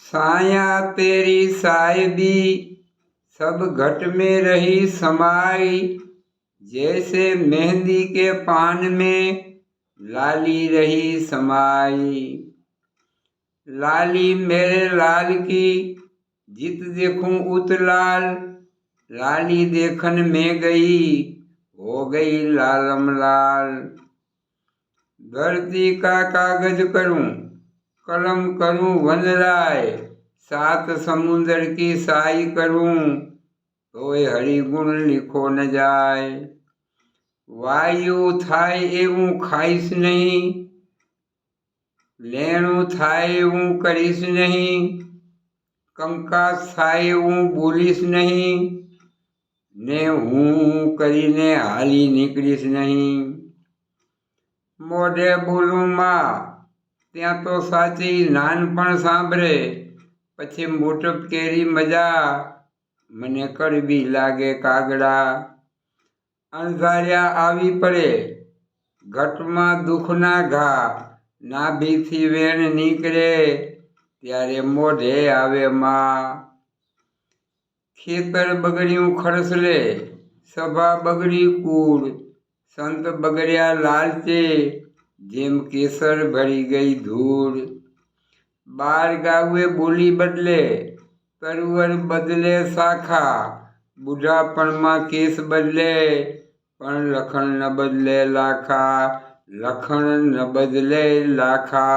साया तेरी साहिबी सब घट में रही समाई, जैसे मेहंदी के पान में लाली रही समाई। लाली मेरे लाल की जित देखूं उत लाल, लाली देखन में गई हो गई लालम लाल। धरती का कागज करूं कलम करूं वनराय, सात समुंदर की साई करूं तो हरि गुण लिखो न जाए। वायु थाय एवं खाइस नहीं, लेणु थाय एवं करीस नहीं, कंकास थाय एवं बोलीस नहीं, ने हूँ करीने हाली निकलीस नहीं। मोढे बोलूं मां ત્યાં તો સાચી નાનપણ સાંભળે, પછી મોટપ કેરી મજા મને કડવી લાગે કાગડા। અણધાર્યા આવી પડે ઘટમાં દુઃખના ઘા, નાભીથી વેણ નીકળે ત્યારે મોઢે આવે માં। ખેતર બગડ્યું ખડસલે, સભા બગડી કૂળ, સંત બગડ્યા લાલચે, જેમ કેસર ભરી ગઈ ધૂળ। બાર ગાવે બોલી બદલે, તરુવર બદલે શાખા, બુઢાપણમાં કેસ બદલે પણ લખણ ન બદલે લાખા, લખણ ન બદલે લાખા।